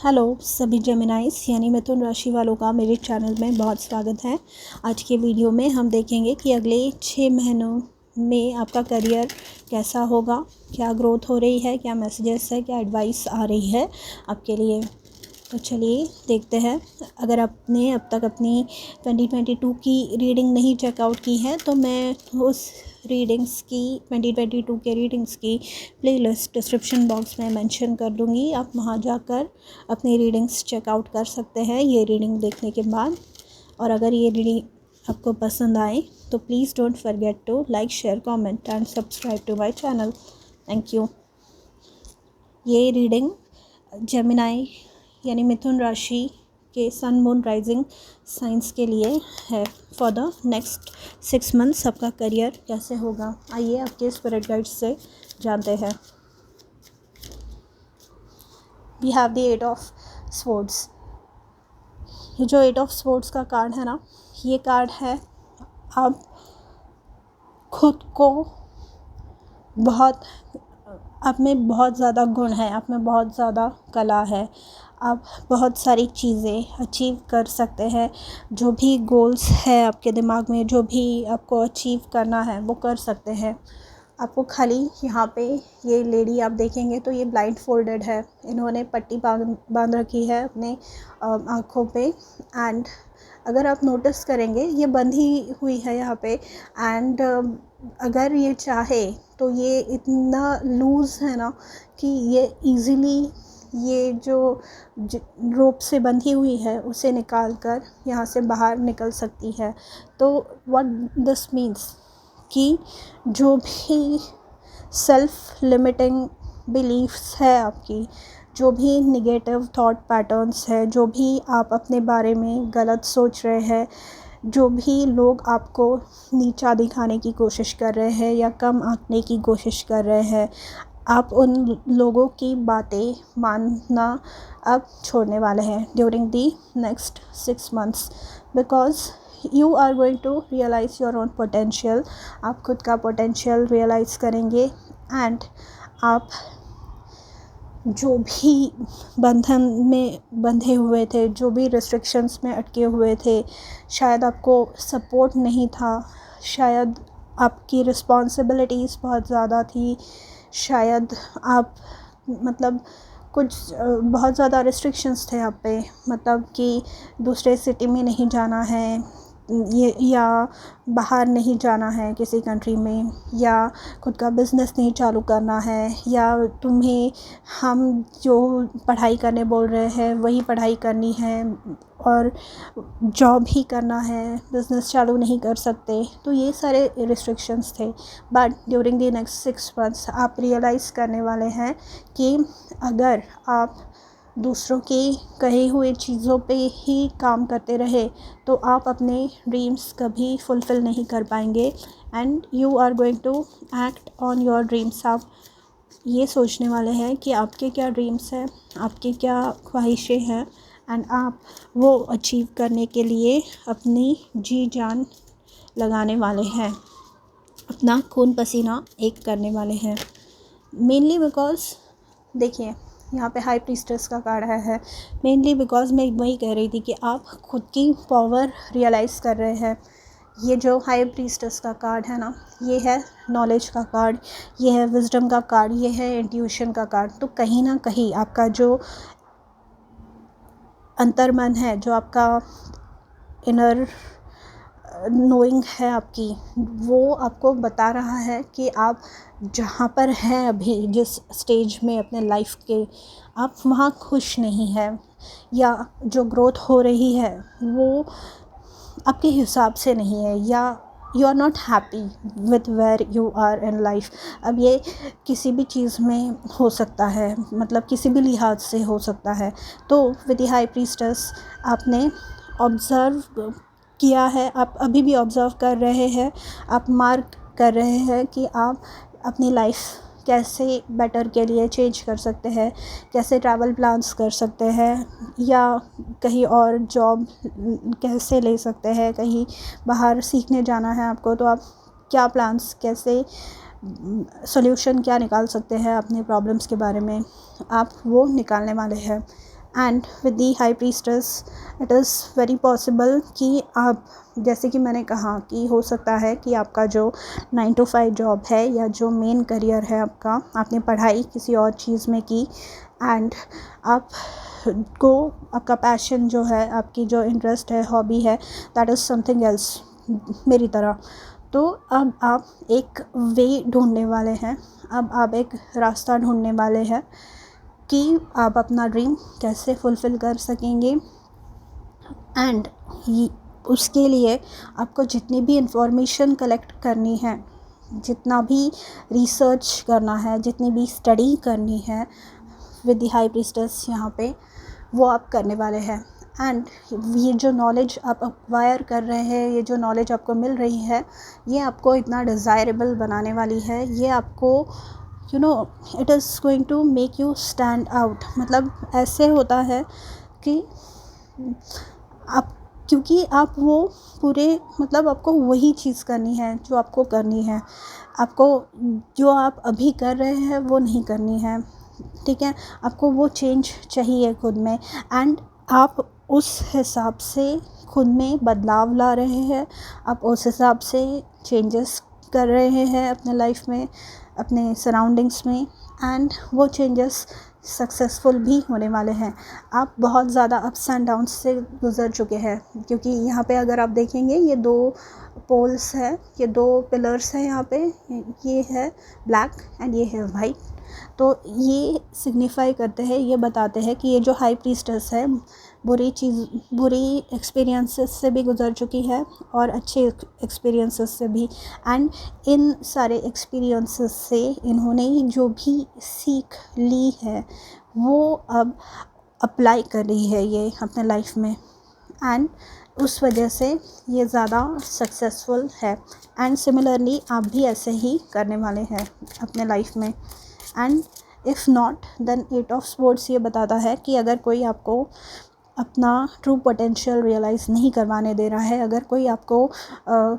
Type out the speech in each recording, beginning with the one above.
Hello सभी जेमिनाइस यानी मिथुन राशि वालों का मेरे चैनल में बहुत स्वागत है। आज के वीडियो में हम देखेंगे कि अगले 6 महीनों में आपका करियर कैसा होगा, क्या ग्रोथ हो रही है, क्या मैसेजेस है, क्या एडवाइस आ रही है आपके लिए। तो चलिए देखते हैं। अगर आपने अब तक अपनी 2022 की रीडिंग नहीं चेकआउट की है तो मैं उस रीडिंग्स की 2022 के रीडिंग्स की प्लेलिस्ट डिस्क्रिप्शन बॉक्स में मेंशन कर दूंगी। आप वहां जाकर अपनी रीडिंग्स चेकआउट कर सकते हैं ये रीडिंग देखने के बाद। और अगर ये रीडिंग आपको पसंद आए तो please don't forget to like, share, comment and subscribe to my channel. Thank you. ये रीडिंग जेमिनाई यानी मिथुन राशि के सन मून राइजिंग साइंस के लिए है। फॉर द नेक्स्ट 6 मंथ्स आपका करियर कैसे होगा, आइए आपके स्पिरिट गाइड से जानते हैं। We have the 8 of swords. ये जो 8 ऑफ स्वॉर्ड्स का कार्ड है ना, ये कार्ड है आप खुद को आप में बहुत ज़्यादा गुण है, आप में बहुत ज़्यादा कला है, आप बहुत सारी चीज़ें अचीव कर सकते हैं। जो भी गोल्स है आपके दिमाग में, जो भी आपको अचीव करना है वो कर सकते हैं। आपको खाली यहाँ पे ये लेडी आप देखेंगे तो ये ब्लाइंड फोल्डेड है, इन्होंने पट्टी बांध रखी है अपने आँखों पे। एंड अगर आप नोटिस करेंगे ये बंधी हुई है यहाँ पे। एंड अगर ये चाहे तो ये इतना लूज़ है ना कि ये इजीली ये जो रोप से बंधी हुई है उसे निकाल कर यहाँ से बाहर निकल सकती है। तो व्हाट दिस मीन्स कि जो भी सेल्फ लिमिटिंग बिलीफ्स है आपकी, जो भी निगेटिव थॉट पैटर्न्स है, जो भी आप अपने बारे में गलत सोच रहे हैं, जो भी लोग आपको नीचा दिखाने की कोशिश कर रहे हैं या कम आंकने की कोशिश कर रहे हैं, आप उन लोगों की बातें मानना अब छोड़ने वाले हैं during the next 6 months. Because you are going to realise your own potential. आप खुद का पोटेंशियल रियलाइज़ करेंगे। एंड आप जो भी बंधन में बंधे हुए थे, जो भी रिस्ट्रिक्शंस में अटके हुए थे, शायद आपको सपोर्ट नहीं था, शायद आपकी रिस्पॉन्सिबिलिटीज़ बहुत ज़्यादा थी, शायद आप कुछ बहुत ज़्यादा रिस्ट्रिक्शंस थे आप पे, मतलब कि दूसरे सिटी में नहीं जाना है, ये या बाहर नहीं जाना है किसी कंट्री में, या खुद का बिज़नेस नहीं चालू करना है, या तुम्हें हम जो पढ़ाई करने बोल रहे हैं वही पढ़ाई करनी है, और जॉब ही करना है, बिज़नेस चालू नहीं कर सकते। तो ये सारे रिस्ट्रिक्शंस थे। But during the next 6 months आप रियलाइज़ करने वाले हैं कि अगर आप दूसरों की कही हुई चीज़ों पे ही काम करते रहे तो आप अपने ड्रीम्स कभी फुलफ़िल नहीं कर पाएंगे। And you are going to act on your dreams. आप ये सोचने वाले हैं कि आपके क्या ड्रीम्स हैं, आपकी क्या ख्वाहिशें हैं, एंड आप वो अचीव करने के लिए अपनी जी जान लगाने वाले हैं, अपना खून पसीना एक करने वाले हैं। मेनली बिकॉज देखिए यहाँ पे हाई प्रीस्टेस का कार्ड है। मेनली बिकॉज मैं वही कह रही थी कि आप खुद की पावर रियलाइज़ कर रहे हैं। ये जो हाई प्रीस्टेस का कार्ड है ना, ये है नॉलेज का कार्ड, ये है विजडम का कार्ड, ये है इंट्यूशन का कार्ड। तो कहीं ना कहीं आपका जो अंतर्मन है, जो आपका इनर नोइंग है आपकी, वो आपको बता रहा है कि आप जहाँ पर हैं अभी, जिस स्टेज में अपने लाइफ के, आप वहाँ खुश नहीं हैं, या जो ग्रोथ हो रही है वो आपके हिसाब से नहीं है, या you are not happy with where you are in life. अब ये किसी भी चीज़ में हो सकता है, मतलब किसी भी लिहाज से हो सकता है। तो विद द हाई प्रीस्टेस आपने ऑब्ज़र्व किया है, आप अभी भी ऑब्ज़र्व कर रहे हैं, आप मार्क कर रहे हैं कि आप अपनी लाइफ कैसे बेटर के लिए चेंज कर सकते हैं, कैसे ट्रैवल प्लान्स कर सकते हैं, या कहीं और जॉब कैसे ले सकते हैं, कहीं बाहर सीखने जाना है आपको तो आप क्या प्लान्स, कैसे सॉल्यूशन क्या निकाल सकते हैं अपने प्रॉब्लम्स के बारे में, आप वो निकालने वाले हैं। And with the high priestess it is very possible कि आप, जैसे कि मैंने कहा कि हो सकता है कि आपका जो 9 to 5 जॉब है या जो मेन करियर है आपका, आपने पढ़ाई किसी और चीज़ में की एंड आप को आपका पैशन जो है, आपकी जो इंटरेस्ट है, हॉबी है, दैट इज़ समथिंग एल्स, मेरी तरह। तो अब आप एक वे ढूंढने वाले हैं, अब आप एक रास्ता ढूंढने वाले हैं कि आप अपना ड्रीम कैसे फुलफ़िल कर सकेंगे। एंड उसके लिए आपको जितनी भी इंफॉर्मेशन कलेक्ट करनी है, जितना भी रिसर्च करना है, जितनी भी स्टडी करनी है विद द हाई प्रीस्टेस यहाँ पे, वो आप करने वाले हैं। एंड ये जो नॉलेज आप एक्वायर कर रहे हैं, ये जो नॉलेज आपको मिल रही है, ये आपको इतना डिज़ायरेबल बनाने वाली है, ये आपको it is going to make you stand out. मतलब ऐसे होता है कि आप, क्योंकि आप वो पूरे, मतलब आपको वही चीज़ करनी है जो आपको करनी है, आपको जो आप अभी कर रहे हैं वो नहीं करनी है, ठीक है। आपको वो चेंज चाहिए खुद में, एंड आप उस हिसाब से खुद में बदलाव ला रहे हैं, आप उस हिसाब से चेंजेस कर रहे हैं अपने लाइफ में, अपने सराउंडिंग्स में, एंड वो चेंजेस सक्सेसफुल भी होने वाले हैं। आप बहुत ज़्यादा अप्स एंड डाउन्स से गुज़र चुके हैं, क्योंकि यहाँ पे अगर आप देखेंगे ये 2 पोल्स हैं, ये 2 पिलर्स हैं यहाँ पे, ये है ब्लैक एंड ये है वाइट। तो ये सिग्निफाई करते हैं, ये बताते हैं कि ये जो हाई प्रीस्टेस है बुरी एक्सपीरियंसेस से भी गुज़र चुकी है और अच्छे एक्सपीरियंसेस से भी, एंड इन सारे एक्सपीरियंसेस से इन्होंने जो भी सीख ली है वो अब अप्लाई कर रही है ये अपने लाइफ में, एंड उस वजह से ये ज़्यादा सक्सेसफुल है। एंड सिमिलरली आप भी ऐसे ही करने वाले हैं अपने लाइफ में। And if not then 8 of sports ये बताता है कि अगर कोई आपको अपना ट्रू पोटेंशियल रियलाइज़ नहीं करवाने दे रहा है, अगर कोई आपको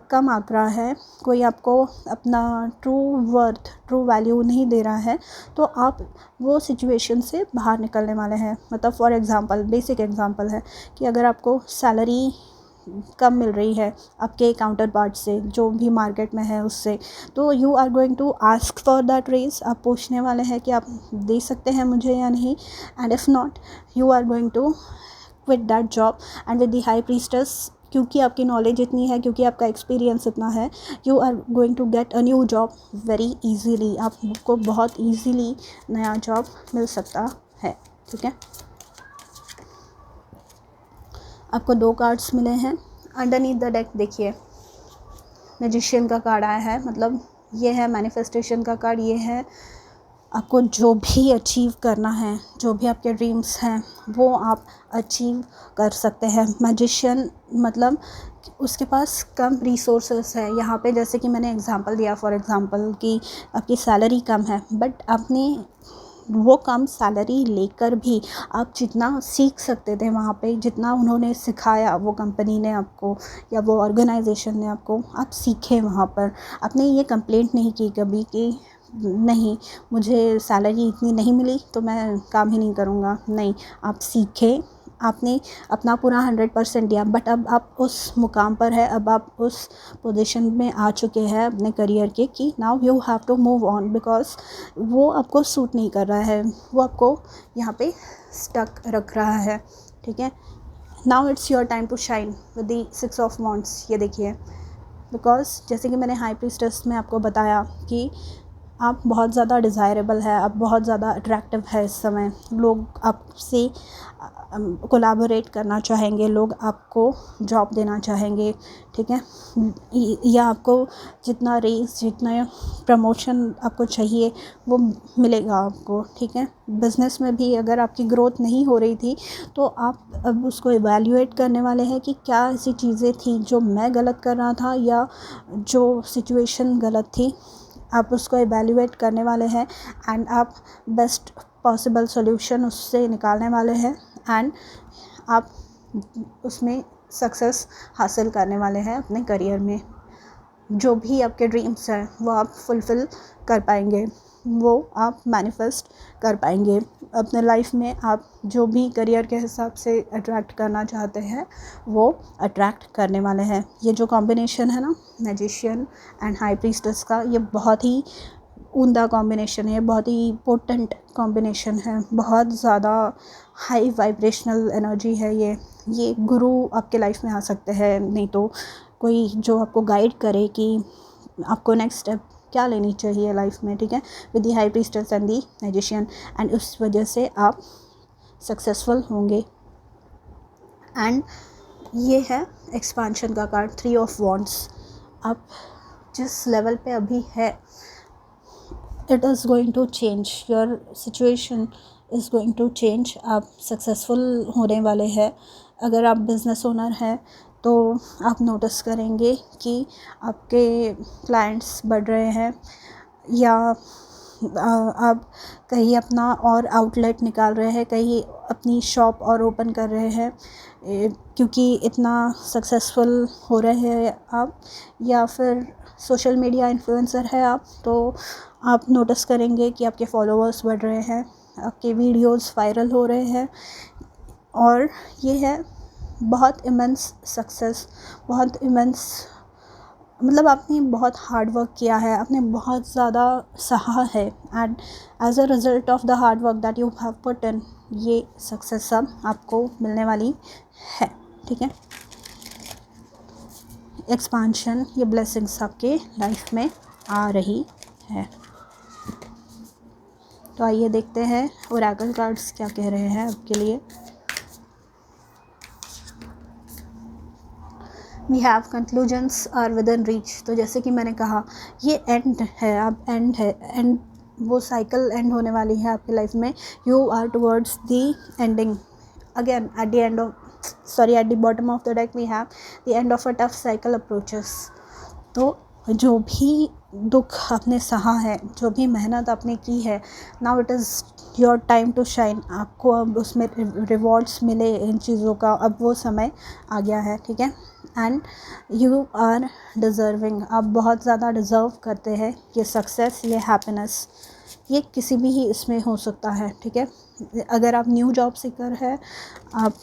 कम आंक रहा है, कोई आपको अपना ट्रू वर्थ, ट्रू वैल्यू नहीं दे रहा है, तो आप वो सिचुएशन से बाहर निकलने वाले हैं। मतलब फॉर एग्ज़ाम्पल, बेसिक एग्ज़ाम्पल है कि अगर आपको सैलरी कम मिल रही है आपके काउंटर पार्ट से, जो भी मार्केट में है उससे, तो you are going to ask for that raise, आप पूछने वाले हैं कि आप दे सकते हैं मुझे या नहीं। And if not, you are going to quit that job. And with the high priestess, क्योंकि आपकी नॉलेज इतनी है, क्योंकि आपका एक्सपीरियंस इतना है, you are going to get a new job very easily. आपको बहुत ईजीली नया जॉब मिल सकता है, ठीक है। आपको 2 कार्ड्स मिले हैं अंडरनीथ द डेक। देखिए, मैजिशियन का कार्ड आया है, मतलब ये है मैनिफेस्टेशन का कार्ड। ये है आपको जो भी अचीव करना है, जो भी आपके ड्रीम्स हैं वो आप अचीव कर सकते हैं। मैजिशियन मतलब उसके पास कम रिसोर्सेस है यहाँ पे, जैसे कि मैंने एग्जांपल दिया फॉर एग्जांपल कि आपकी सैलरी कम है, बट आपने वो कम सैलरी लेकर भी आप जितना सीख सकते थे वहाँ पे, जितना उन्होंने सिखाया, वो कंपनी ने आपको या वो ऑर्गेनाइजेशन ने आपको, आप सीखे वहाँ पर। आपने ये कंप्लेंट नहीं की कभी कि नहीं मुझे सैलरी इतनी नहीं मिली तो मैं काम ही नहीं करूँगा, नहीं, आप सीखे, आपने अपना पूरा 100% दिया। बट अब आप उस मुकाम पर है, अब आप उस पोजीशन में आ चुके हैं अपने करियर के कि now you have to move on, because वो आपको सूट नहीं कर रहा है, वो आपको यहाँ पे स्टक रख रहा है, ठीक है। Now it's your time to shine with the 6 of wands. ये देखिए, बिकॉज जैसे कि मैंने हाई प्रीस्टेस में आपको बताया कि आप बहुत ज़्यादा डिज़ायरेबल है, आप बहुत ज़्यादा अट्रैक्टिव है इस समय, लोग आपसे कोलैबोरेट करना चाहेंगे, लोग आपको जॉब देना चाहेंगे, ठीक है, या आपको जितना रेस, जितना प्रमोशन आपको चाहिए वो मिलेगा आपको, ठीक है। बिज़नेस में भी अगर आपकी ग्रोथ नहीं हो रही थी तो आप अब उसको इवैल्यूएट करने वाले हैं कि क्या ऐसी चीज़ें थी जो मैं गलत कर रहा था या जो सिचुएशन गलत थी, आप उसको इवैल्यूएट करने वाले हैं एंड आप बेस्ट पॉसिबल सॉल्यूशन उससे निकालने वाले हैं एंड आप उसमें सक्सेस हासिल करने वाले हैं अपने करियर में। जो भी आपके ड्रीम्स हैं वो आप फुलफ़िल कर पाएंगे। वो आप मैनिफेस्ट कर पाएंगे अपने लाइफ में। आप जो भी करियर के हिसाब से अट्रैक्ट करना चाहते हैं वो अट्रैक्ट करने वाले हैं। ये जो कॉम्बिनेशन है ना, मैजिशियन एंड हाई प्रीस्टेस का, ये बहुत ही उम्दा कॉम्बिनेशन है, बहुत ही पोटेंट कॉम्बिनेशन है, बहुत ज़्यादा हाई वाइब्रेशनल एनर्जी है। ये गुरु आपके लाइफ में आ सकते हैं, नहीं तो कोई जो आपको गाइड करे कि आपको नेक्स्ट स्टेप क्या लेनी चाहिए लाइफ में, ठीक है, with the high priestess and the magician, and उस वजह से आप सक्सेसफुल होंगे। एंड ये है एक्सपांशन का कार्ड, 3 ऑफ वॉन्ड्स। आप जिस लेवल पे अभी है, it is going to change, your situation is going to change. आप सक्सेसफुल होने वाले हैं। अगर आप बिज़नेस ओनर हैं तो आप नोटिस करेंगे कि आपके क्लाइंट्स बढ़ रहे हैं, या आप कहीं अपना और आउटलेट निकाल रहे हैं, कहीं अपनी शॉप और ओपन कर रहे हैं क्योंकि इतना सक्सेसफुल हो रहे हैं आप, या फिर सोशल मीडिया इन्फ्लुएंसर है आप, तो आप नोटिस करेंगे कि आपके फॉलोअर्स बढ़ रहे हैं, आपके वीडियोस वायरल हो रहे हैं। और ये है बहुत इमेंस सक्सेस, बहुत इमेंस, मतलब आपने बहुत हार्ड वर्क किया है, आपने बहुत ज़्यादा सहा है, and as a result of the hard work that you have put in, ये सक्सेस सब आपको मिलने वाली है, ठीक है। एक्सपांशन, ये ब्लेसिंग्स आपके लाइफ में आ रही है। तो आइए देखते हैं ओरेकल कार्ड्स क्या कह रहे हैं आपके लिए। We have conclusions are within reach. तो जैसे कि मैंने कहा, ये एंड है, अब एंड है, एंड वो साइकिल एंड होने वाली है आपकी लाइफ में। You are towards the ending again, at the end of at the bottom of the deck we have the end of a tough cycle approaches। तो जो भी दुख आपने सहा है, जो भी मेहनत आपने की है, now it is your time to shine. आपको अब उसमें रिवॉर्ड्स मिले इन चीज़ों का, अब वो समय आ गया है, ठीक है। एंड यू आर डिज़र्विंग, आप बहुत ज़्यादा डिज़र्व करते हैं ये सक्सेस, ये हैप्पीनेस। ये किसी भी ही इसमें हो सकता है, ठीक है। अगर आप न्यू जॉब सीकर है, आप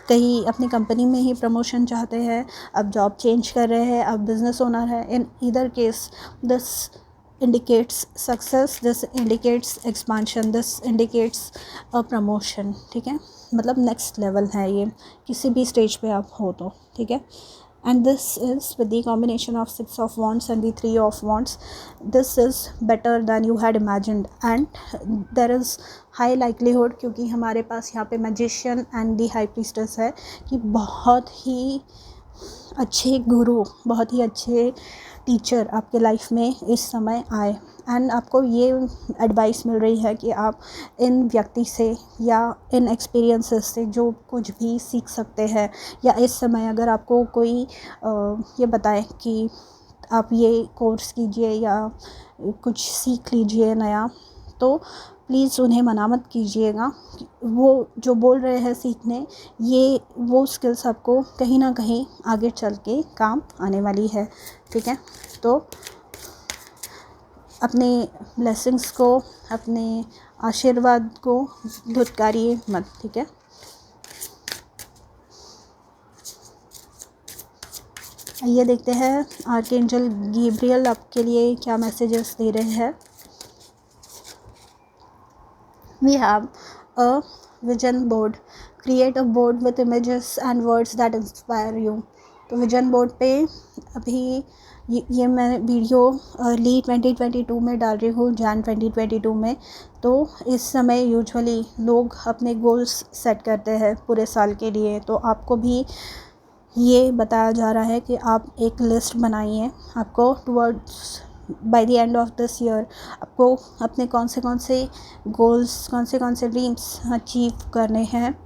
कहीं अपनी कंपनी में ही प्रमोशन चाहते हैं, आप जॉब चेंज कर रहे हैं, आप बिज़नेस ओनर है, in either case this indicates success, this indicates expansion, this indicates a promotion, ठीक है। मतलब नेक्स्ट लेवल है ये, किसी भी स्टेज पे आप हो तो, ठीक है। And this is with the combination of 6 of wands and the 3 of wands. This is better than you had imagined, and there is high likelihood, क्योंकि हमारे पास यहाँ पे magician and the high priestess है, कि बहुत ही अच्छे गुरु, बहुत ही अच्छे टीचर आपके लाइफ में इस समय आए। एंड आपको ये एडवाइस मिल रही है कि आप इन व्यक्ति से या इन एक्सपीरियंसेस से जो कुछ भी सीख सकते हैं, या इस समय अगर आपको कोई ये बताए कि आप ये कोर्स कीजिए या कुछ सीख लीजिए नया, तो प्लीज़ उन्हें मना मत कीजिएगा। वो जो बोल रहे हैं सीखने, ये वो स्किल्स आपको कहीं ना कहीं आगे चल के काम आने वाली है, ठीक है। तो अपने ब्लेसिंग्स को, अपने आशीर्वाद को धुतकारिए मत, ठीक है। ये देखते हैं आर्कएंजल गैब्रियल आपके लिए क्या मैसेजेस दे रहे हैं। We have a vision board. Create a board with images and words that inspire you। तो विजन बोर्ड पे अभी ये मैं वीडियो अर्ली 2022 में डाल रही हूँ, जैन 2022 में। तो इस समय यूजुअली लोग अपने गोल्स सेट करते हैं पूरे साल के लिए, तो आपको भी ये बताया जा रहा है कि आप एक लिस्ट बनाइए। आपको towards by the end of this year आपको अपने कौन से गोल्स, कौन से ड्रीम्स अचीव करने हैं,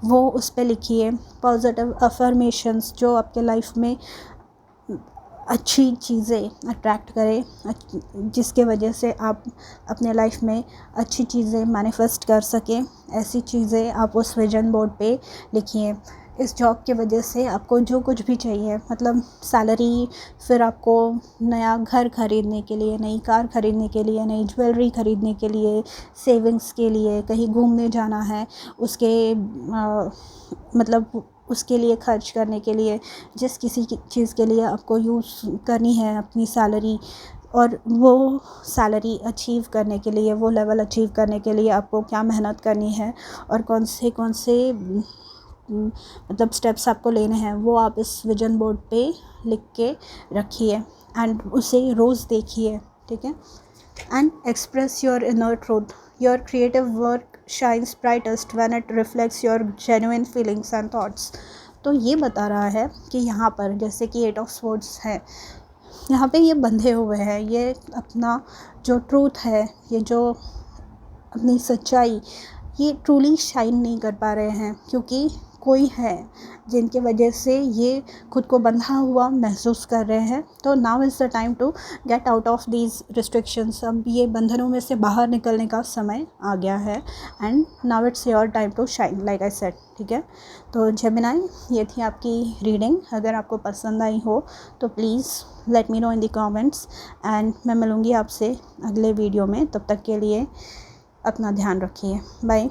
वो उस पे लिखिए। पॉजिटिव अफर्मेशंस जो आपके लाइफ में अच्छी चीज़ें अट्रैक्ट करें, जिसके वजह से आप अपने लाइफ में अच्छी चीज़ें मैनिफेस्ट कर सकें, ऐसी चीज़ें आप उस विजन बोर्ड पे लिखिए। इस जॉब की वजह से आपको जो कुछ भी चाहिए, मतलब सैलरी, फिर आपको नया घर ख़रीदने के लिए, नई कार ख़रीदने के लिए, नई ज्वेलरी ख़रीदने के लिए, सेविंग्स के लिए, कहीं घूमने जाना है उसके मतलब उसके लिए ख़र्च करने के लिए, जिस किसी की चीज़ के लिए आपको यूज़ करनी है अपनी सैलरी, और वो सैलरी अचीव करने के लिए, वो लेवल अचीव करने के लिए आपको क्या मेहनत करनी है और कौन से मतलब स्टेप्स आपको लेने हैं, वो आप इस विजन बोर्ड पे लिख के रखिए एंड उसे रोज़ देखिए, ठीक है। And express your inner truth, your creative work shines brightest when it reflects your genuine feelings and thoughts. तो ये बता रहा है कि यहाँ पर जैसे कि 8 ऑफ स्वॉर्ड्स है, यहाँ पे ये बंधे हुए हैं, ये अपना जो ट्रूथ है, ये जो अपनी सच्चाई, ये ट्रूली शाइन नहीं कर पा रहे हैं, क्योंकि कोई है जिनकी वजह से ये खुद को बंधा हुआ महसूस कर रहे हैं। तो now is the time to get out of these restrictions. अब ये बंधनों में से बाहर निकलने का समय आ गया है and now it's your time to shine, like I said, ठीक है। तो जेमिनाई, ये थी आपकी रीडिंग। अगर आपको पसंद आई हो तो please let me know in the comments and मैं मिलूँगी आपसे अगले वीडियो में। तब तक के लिए अपना ध्यान रखिए, बाय।